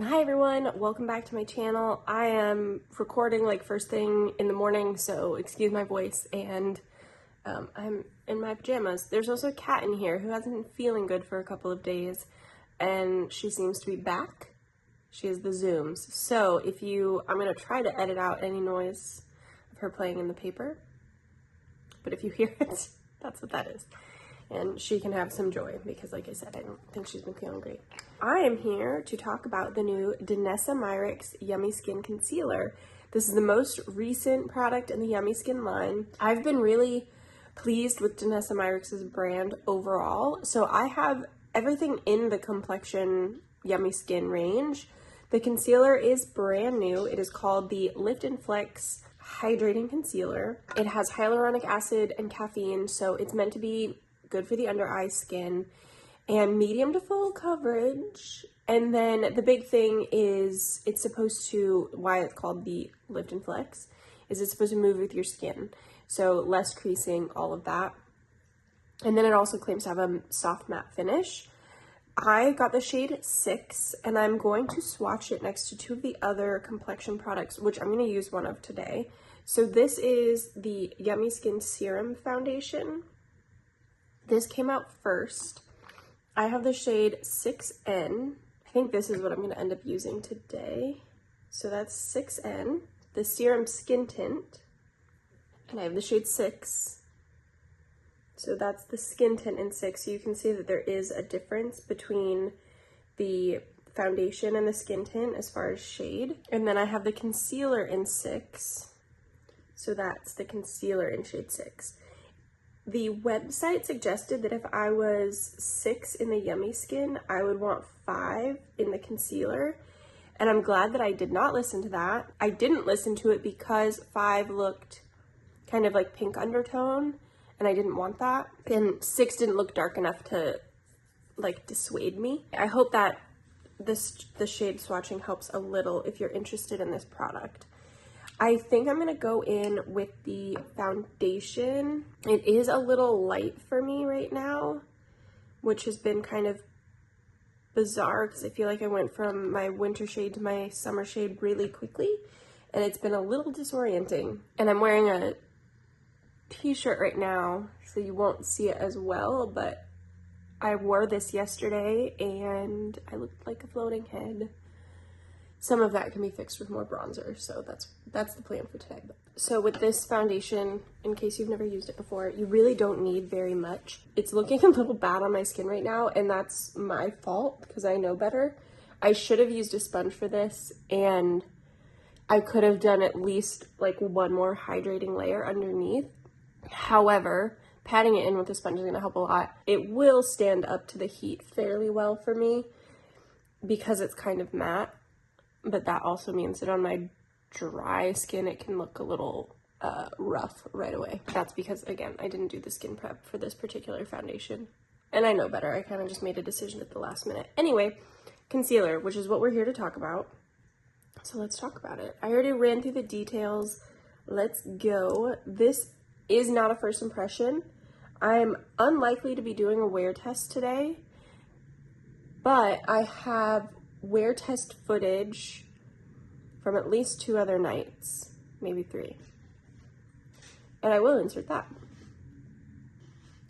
Hi everyone, welcome back to my channel. I am recording like first thing in the morning, so excuse my voice, and I'm in my pajamas. There's also a cat in here who hasn't been feeling good for a couple of days, and she seems to be back. She has the zooms. So I'm gonna try to edit out any noise of her playing in the paper, but if you hear it, that's what that is. And she can have some joy because, like I said, I don't think she's been feeling great. I am here to talk about the new Danessa Myricks Yummy Skin Concealer. This is the most recent product in the Yummy Skin line. I've been really pleased with Danessa Myricks' brand overall. So I have everything in the complexion Yummy Skin range. The concealer is brand new. It is called the Lift and Flex Hydrating Concealer. It has hyaluronic acid and caffeine, so it's meant to be good for the under eye skin, and medium to full coverage. And then the big thing is it's supposed to, why it's called the Lift and Flex, is it's supposed to move with your skin. So less creasing, all of that. And then it also claims to have a soft matte finish. I got the shade 6, and I'm going to swatch it next to two of the other complexion products, which I'm going to use one of today. So this is the Yummy Skin Serum Foundation. This came out first. I have the shade 6N. I think this is what I'm going to end up using today. So that's 6N, the Serum Skin Tint. And I have the shade 6. So that's the skin tint in 6. So you can see that there is a difference between the foundation and the skin tint as far as shade. And then I have the concealer in 6. So that's the concealer in shade 6. The website suggested that if I was 6 in the Yummy Skin, I would want 5 in the concealer. And I'm glad that I did not listen to that. I didn't listen to it because 5 looked kind of like pink undertone, and I didn't want that. And 6 didn't look dark enough to like dissuade me. I hope that the shade swatching helps a little if you're interested in this product. I think I'm going to go in with the foundation. It is a little light for me right now, which has been kind of bizarre because I feel like I went from my winter shade to my summer shade really quickly, and it's been a little disorienting. And I'm wearing a t-shirt right now, so you won't see it as well, but I wore this yesterday and I looked like a floating head. Some of that can be fixed with more bronzer, so that's the plan for today. So with this foundation, in case you've never used it before, you really don't need very much. It's looking a little bad on my skin right now, and that's my fault because I know better. I should have used a sponge for this, and I could have done at least like one more hydrating layer underneath. However, patting it in with a sponge is going to help a lot. It will stand up to the heat fairly well for me because it's kind of matte. But that also means that on my dry skin, it can look a little rough right away. That's because, again, I didn't do the skin prep for this particular foundation. And I know better. I kind of just made a decision at the last minute. Anyway, concealer, which is what we're here to talk about. So let's talk about it. I already ran through the details. Let's go. This is not a first impression. I'm unlikely to be doing a wear test today, but I have wear test footage from at least 2 other nights, maybe 3. And I will insert that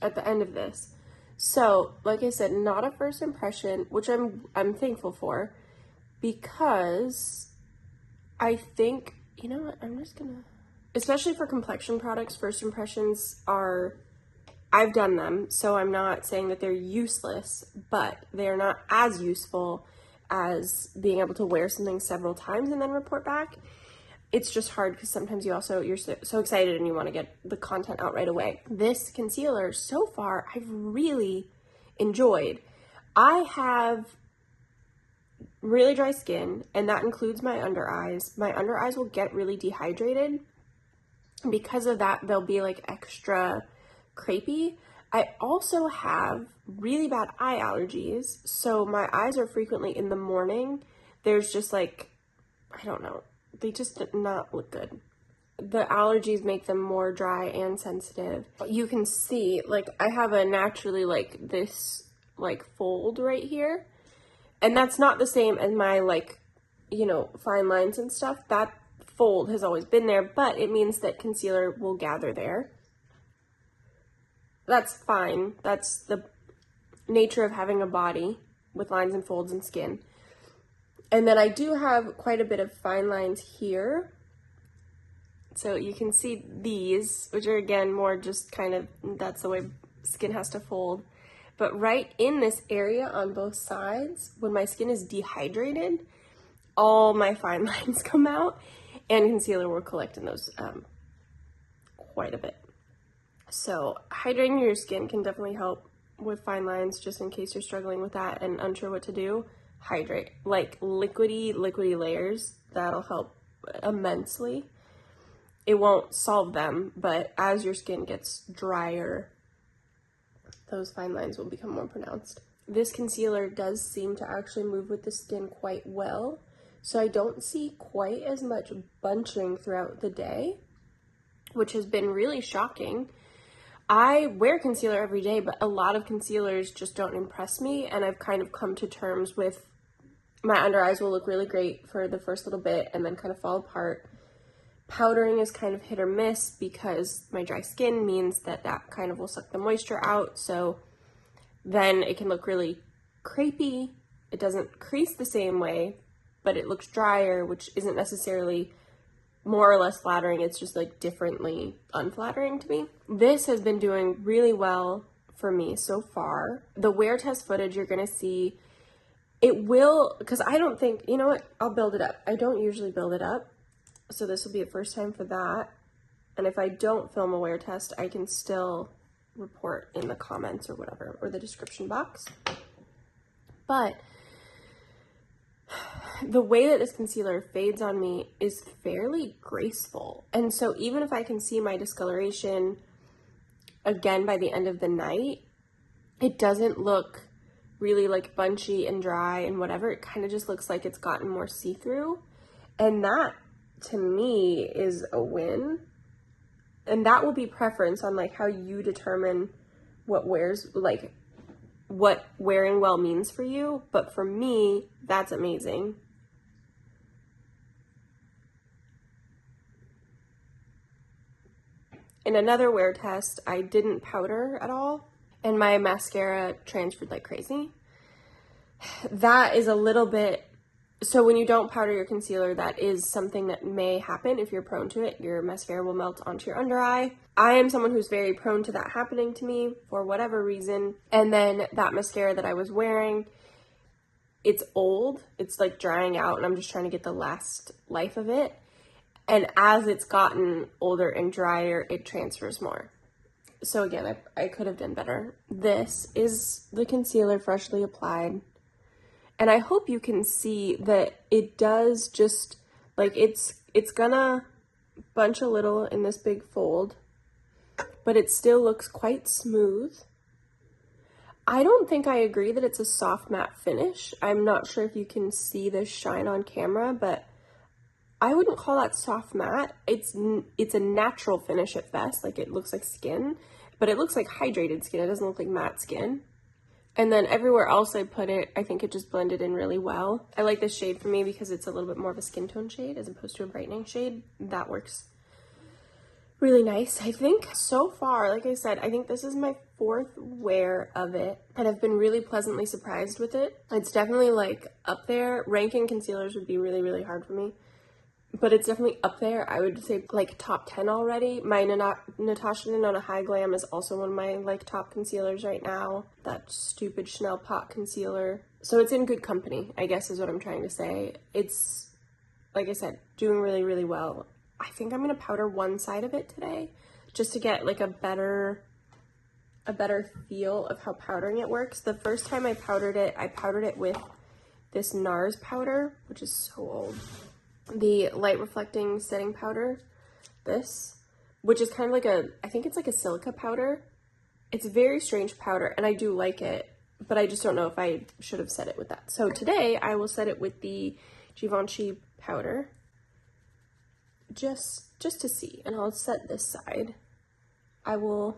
at the end of this. So, like I said, not a first impression, which I'm thankful for, because I think, you know what, I'm just gonna, especially for complexion products, first impressions are, I've done them, so I'm not saying that they're useless, but they're not as useful as being able to wear something several times and then report back. It's just hard because sometimes you're so excited and you want to get the content out right away. This concealer, so far, I've really enjoyed. I have really dry skin, and that includes my under eyes. My under eyes will get really dehydrated. Because of that, they'll be like extra crepey. I also have really bad eye allergies, so my eyes are frequently in the morning. There's just like, I don't know, they just did not look good. The allergies make them more dry and sensitive. You can see, like, I have a naturally like this like fold right here, And that's not the same as my, like, you know, fine lines and stuff. That fold has always been there, but it means that concealer will gather there. That's fine. That's the nature of having a body with lines and folds and skin. And then I do have quite a bit of fine lines here. So you can see these, which are again more just kind of, that's the way skin has to fold. But right in this area on both sides, when my skin is dehydrated, all my fine lines come out, and concealer will collect in those quite a bit. So hydrating your skin can definitely help with fine lines, just in case you're struggling with that and unsure what to do. Hydrate, like liquidy layers. That'll help immensely. It won't solve them, but as your skin gets drier, those fine lines will become more pronounced. This concealer does seem to actually move with the skin quite well, so I don't see quite as much bunching throughout the day, which has been really shocking. I wear concealer every day, but a lot of concealers just don't impress me, and I've kind of come to terms with my under eyes will look really great for the first little bit and then kind of fall apart. Powdering is kind of hit or miss because my dry skin means that kind of will suck the moisture out, so then it can look really crepey. It doesn't crease the same way, but it looks drier, which isn't necessarily more or less flattering. It's just like differently unflattering to me. This has been doing really well for me so far. The wear test footage you're gonna see, it will, because I don't think, you know what, I'll build it up. I don't usually build it up, so this will be a first time for that. And if I don't film a wear test, I can still report in the comments or whatever, or the description box. But the way that this concealer fades on me is fairly graceful. And so even if I can see my discoloration again by the end of the night, it doesn't look really like bunchy and dry and whatever. It kind of just looks like it's gotten more see-through. And that, to me, is a win. And that will be preference on like how you determine what wears, like what wearing well means for you. But for me, that's amazing. In another wear test, I didn't powder at all, and my mascara transferred like crazy. That is a little bit, so when you don't powder your concealer, that is something that may happen if you're prone to it. Your mascara will melt onto your under eye. I am someone who's very prone to that happening to me for whatever reason. And then that mascara that I was wearing, it's old, it's like drying out, and I'm just trying to get the last life of it. And as it's gotten older and drier, it transfers more. So again, I could have done better. This is the concealer freshly applied. And I hope you can see that it does just, like, it's gonna bunch a little in this big fold, but it still looks quite smooth. I don't think I agree that it's a soft matte finish. I'm not sure if you can see this shine on camera, but I wouldn't call that soft matte. It's a natural finish at best. Like, it looks like skin, but it looks like hydrated skin. It doesn't look like matte skin. And then everywhere else I put it, I think it just blended in really well. I like this shade for me because it's a little bit more of a skin tone shade as opposed to a brightening shade. That works really nice, I think. So far, like I said, I think this is my 4th wear of it, and I've been really pleasantly surprised with it. It's definitely like up there. Ranking concealers would be really, really hard for me, but it's definitely up there. I would say like top 10 already. My Natasha Denona High Glam is also one of my like top concealers right now. That stupid Chanel pot concealer. So it's in good company, I guess is what I'm trying to say. It's, like I said, doing really, really well. I think I'm gonna powder one side of it today just to get like a better feel of how powdering it works. The first time I powdered it with this NARS powder, which is so old. The light reflecting setting powder, this, which is kind of like I think it's like a silica powder. It's a very strange powder, and I do like it, but I just don't know if I should have set it with that. So today I will set it with the Givenchy powder, just to see, and I'll set this side. I will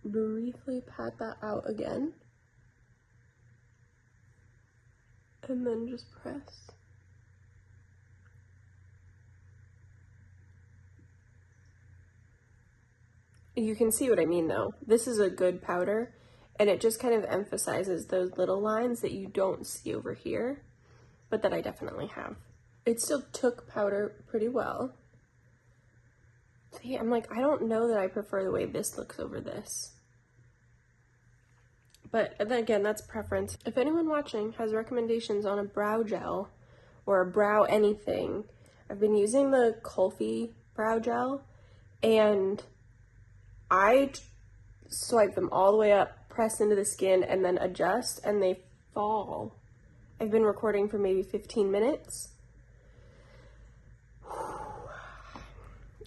briefly pat that out again. and then just press. You can see what I mean though. This is a good powder, and it just kind of emphasizes those little lines that you don't see over here, but that I definitely have. It still took powder pretty well. See, I'm like, I don't know that I prefer the way this looks over this. But then again, that's preference. If anyone watching has recommendations on a brow gel or a brow anything, I've been using the Kulfi brow gel, and I swipe them all the way up, press into the skin, and then adjust, and they fall. I've been recording for maybe 15 minutes.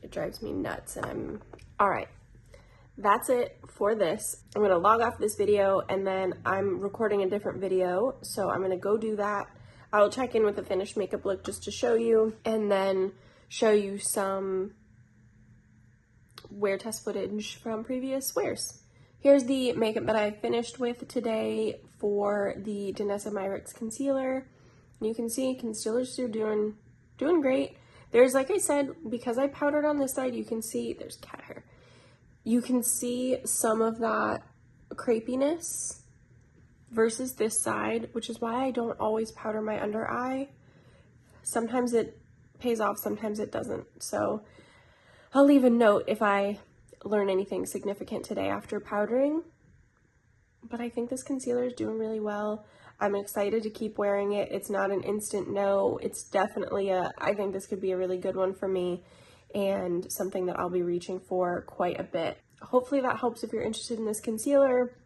It drives me nuts, and all right. That's it for this. I'm gonna log off this video, and then I'm recording a different video, so I'm gonna go do that. I'll check in with the finished makeup look just to show you, and then show you some wear test footage from previous wears. Here's the makeup that I finished with today for the Danessa Myricks concealer. You can see concealers are doing great. There's, like I said, because I powdered on this side, you can see there's cat hair. You can see some of that crepiness versus this side, which is why I don't always powder my under eye. Sometimes it pays off, sometimes it doesn't. So I'll leave a note if I learn anything significant today after powdering. But I think this concealer is doing really well. I'm excited to keep wearing it. It's not an instant no. It's definitely I think this could be a really good one for me, and something that I'll be reaching for quite a bit. Hopefully that helps if you're interested in this concealer.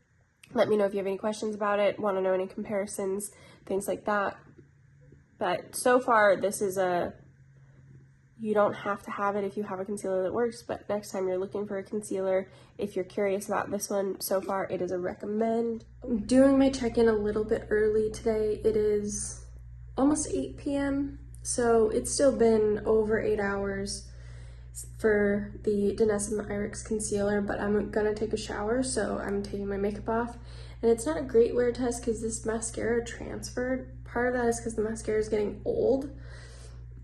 Let me know if you have any questions about it, want to know any comparisons, things like that. But so far, this is you don't have to have it if you have a concealer that works, but next time you're looking for a concealer, if you're curious about this one, so far it is a recommend. I'm doing my check-in a little bit early today. It is almost 8 p.m., so it's still been over 8 hours for the Danessa Myricks concealer, but I'm gonna take a shower, so I'm taking my makeup off. And it's not a great wear test because this mascara transferred. Part of that is because the mascara is getting old,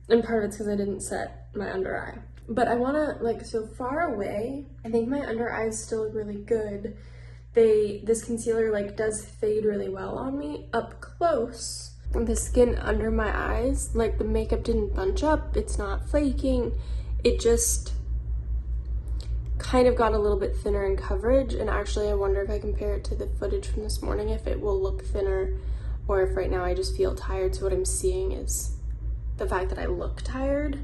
and part of it's because I didn't set my under eye. But I wanna, like, so far away, I think my under eyes still look really good. This concealer, like, does fade really well on me. Up close, the skin under my eyes, like, the makeup didn't bunch up, it's not flaking. It just kind of got a little bit thinner in coverage, and actually I wonder if I compare it to the footage from this morning, if it will look thinner, or if right now I just feel tired, so what I'm seeing is the fact that I look tired.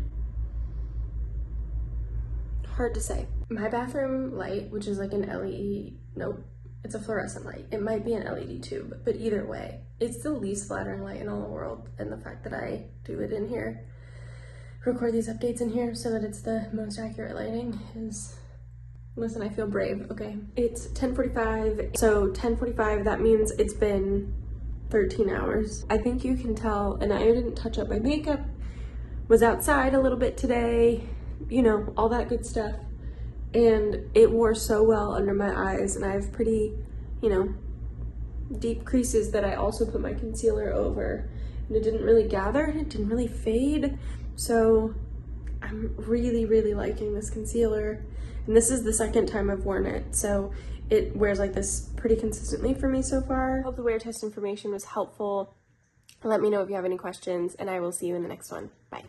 Hard to say. My bathroom light, which is like an LED, nope, it's a fluorescent light. It might be an LED tube, but either way, it's the least flattering light in all the world, and the fact that I do it in here, record these updates in here so that it's the most accurate lighting is, listen, I feel brave, okay? It's 10:45, so 10:45, that means it's been 13 hours. I think you can tell, and I didn't touch up my makeup, was outside a little bit today, you know, all that good stuff. And it wore so well under my eyes, and I have pretty, you know, deep creases that I also put my concealer over. And it didn't really gather, and it didn't really fade. So I'm really, really liking this concealer. And this is the second time I've worn it, so it wears like this pretty consistently for me so far. I hope the wear test information was helpful. Let me know if you have any questions, and I will see you in the next one. Bye.